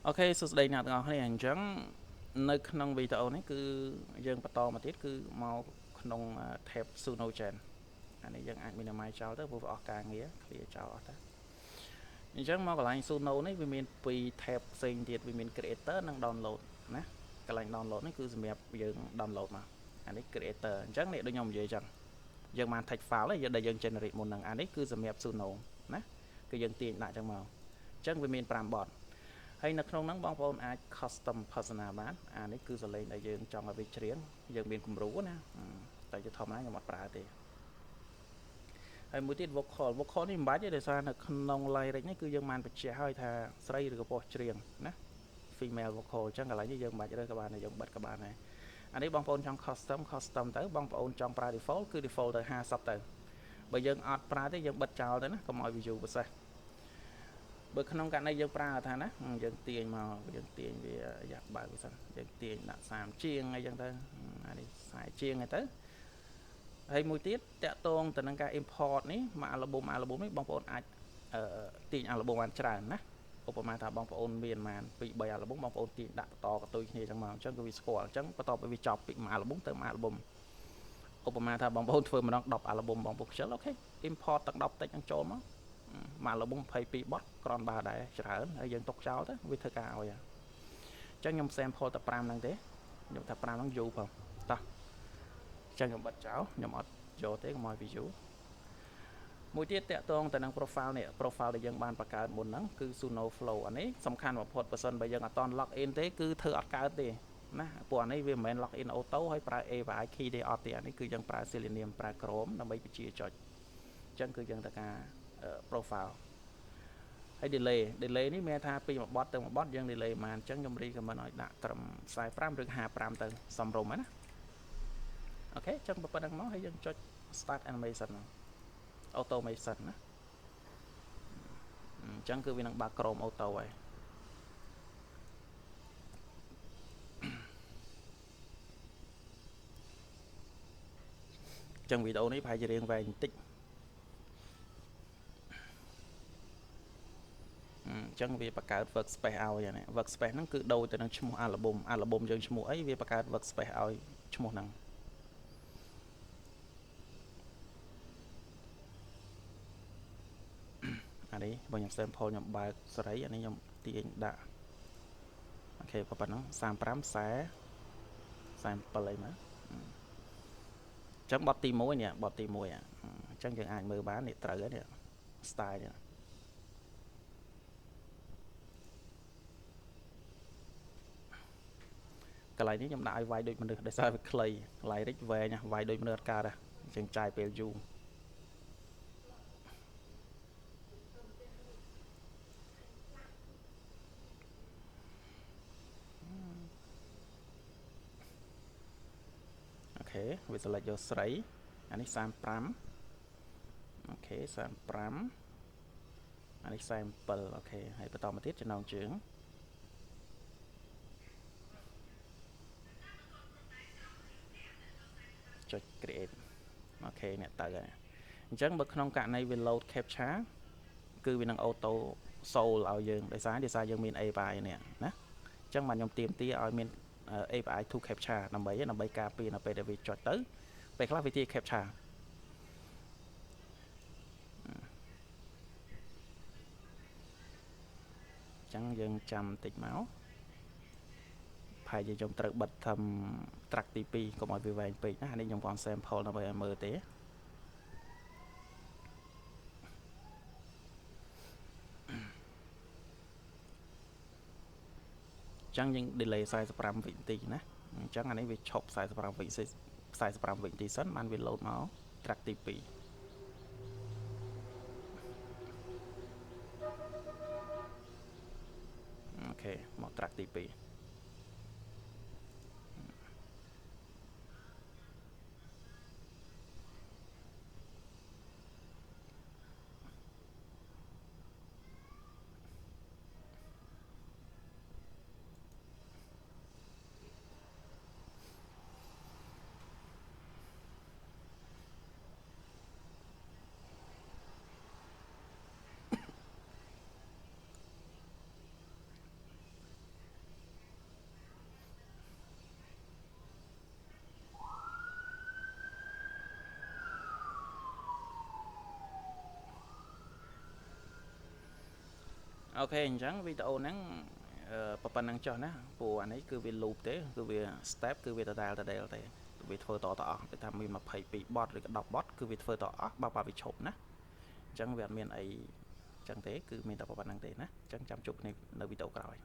អូខេសួស្តីអ្នកទាំងអស់គ្នាអញ្ចឹងនៅក្នុងវីដេអូនេះគឺយើងបន្តមកទៀតគឺមកក្នុង tab Sunogen អានេះយើងអាច minimize ចោលទៅព្រោះអស់ការងារ clear ចោលអស់ទៅអញ្ចឹងមកកន្លែង Suno នេះវាមានពីរ tab ផ្សេងទៀតវាមាន creator និង download ណាកន្លែង download នេះគឺសម្រាប់យើង download មកអានេះ creator អញ្ចឹងនេះដូចខ្ញុំនិយាយអញ្ចឹងយើងបាន text file ហើយដែលយើង generate មុនហ្នឹងអានេះគឺសម្រាប់ Suno ណាគឺយើងទាញដាក់អញ្ចឹងមកអញ្ចឹងវាមាន5បទហើយនៅក្នុងហ្នឹងបងប្អូនអាច custom personal បានអានេះគឺសលេងដែលយើងចង់ឲ្យវាច្រៀងយើងមានគំរូណាតែជាធម្មតាខ្ញុំអត់ប្រើទេហើយមួយទៀត vocal នេះមិនបាច់ទេដោយសារនៅក្នុង lyric នេះគឺយើងបានបញ្ជាក់ឲ្យថាស្រីឬក៏ប្រុសច្រៀងណា female vocal អញ្ចឹងកន្លែងនេះយើងមិនបាច់រើសក៏បានដែរយើងបិទក៏បានដែរអានេះបងប្អូនចង់ custom ទៅបងប្អូនចង់ប្រើ default គឺ default ទៅ50ទៅបើយើងអត់ប្រើទេយើងបិទចោលទៅណាកុំឲ្យ view ប្រសេសបើក្នុងករណីយើងប្រើថាណាយើងទាញមកយើងទាញវាយ៉ាប់បើកវាសិនយើងទាញដាក់30ជាងអីចឹងទៅអានេះ40ជាងអីទៅហើយមួយទៀតតាក់ទងទៅនឹងការ import នេះមក album នេះបងប្អូនអាចទាញ album បានច្រើនណាឧបមាថាបងប្អូនមានប្រហែល2 3 album បងប្អូនទាញដាក់បន្តកតុយគ្នាចឹងមកអញ្ចឹងគឺវាស្គាល់អញ្ចឹងបន្ទាប់ពីវាចប់ពីមួយ album ទៅមួយ album ឧបមាថាបងប្អូនធ្វើម្ដង10 album បងប្អូនខ្ជិលអូខេ import ទាំង10 តិចហ្នឹងចូលមកមួយ album 22បទគ្រាន់បើដែរច្រើនហើយយើងទុកចោលទៅវាធ្វើការឲ្យអញ្ចឹងខ្ញុំ sample តែ5ហ្នឹងទេខ្ញុំថា5ហ្នឹងយូរផងតោះអញ្ចឹងខ្ញុំបិទចោលខ្ញុំអត់យកទេកុំឲ្យ view មួយទៀតតាក់ទងទៅនឹង profile នេះ profile ដែលយើងបានបង្កើតមុនហ្នឹងគឺ Suno Flow អានេះសំខាន់បំផុតបើសិនបើយើងអត់តន់ log in ទេគឺធ្វើអត់កើតទេណាព្រោះអានេះវាមិនមែន log in auto ហើយប្រើ API key ទេអត់ទេអានេះគឺយើងប្រើ Selenium ប្រើ Chrome ដើម្បីបញ្ជាចុចអញ្ចឹងគឺយើងត្រូវការ profile ហើយ delay នេះមានថាពីមួយបទទៅមួយបទយើង delay ប៉ុន្មានអញ្ចឹងខ្ញុំ recommend ឲ្យដាក់ត្រឹម45ឬ55ទៅសមរម្យណាអូខេអញ្ចឹងប៉ុណ្្នឹងមកហើយយើងចុច start animation មក automation ណាអញ្ចឹងគឺវានឹងបើក Chrome auto ហើយអញ្ចឹងវីដេអូនេះប្រហែលជារៀងវែងបន្តិចអញ្ចឹងវាបង្កើត workspace ឲ្យអានេះ workspace ហ្នឹងគឺដូចទៅនឹងឈ្មោះ album យើងឈ្មោះអីវាបង្កើត workspace ឲ្យឈ្មោះហ្នឹងអានេះបើខ្ញុំ sample ខ្ញុំបើកសេរីអានេះខ្ញុំទាញដាក់អូខេប៉ុណ្ណឹង35 40 sample អីមកអញ្ចឹងបទទី1នេះបទទី1អញ្ចឹងយើងអាចមើលបាននេះត្រូវហើយនេះ style នេះកន្លែងនេះខ្ញុំដាក់ឲ្យវាយដូចមនុស្សដោយសារវាខ្លី lyric វែងវាយដូចមនុស្សអត់កើតអញ្ចឹងចាយពេលយូរអូខេវា select យកស្រីអានេះ35អូខេ35អានេះ47អូខេហើយបន្តមកទៀតចំណងជើងចុច create អូខេអ្នកទៅហើយអញ្ចឹងបើក្នុងករណីវា load captcha គឺវានឹង auto soul ឲ្យយើងដោយសារយើងមាន API នេះណាអញ្ចឹងបាទខ្ញុំទាមទារឲ្យមាន API to captcha ដើម្បីការពារនៅពេលដែលវាចុចទៅពេលខ្លះវាទាញ captcha អញ្ចឹងយើងចាំបន្តិចមកប្រហែលជាខ្ញុំត្រូវបិទធ្វើ track ទី2កុំឲ្យវាវែងពេកណានេះខ្ញុំគ្រាន់ sample ដើម្បីឲ្យមើលទេអញ្ចឹងយើង delay 45វិនាទីណាអញ្ចឹងអានេះវាឈប់45វិនាទីសិនបានវា load មក track ទី2អូខេមក track ទី2 អូខេអញ្ចឹងវីដេអូហ្នឹងប៉ុណ្ណឹងចុះណាព្រោះអានេះគឺវា loop ទេគឺវា step គឺវាដដែលទេវាធ្វើតអស់វាថាមាន22 bot ឬក៏10 bot គឺវាធ្វើតអស់បើវាឈប់ណាអញ្ចឹងវាអត់មានអីអញ្ចឹងទេគឺមានតែប៉ុណ្ណឹងទេណាអញ្ចឹងចាំជួបគ្នានៅវីដេអូក្រោយ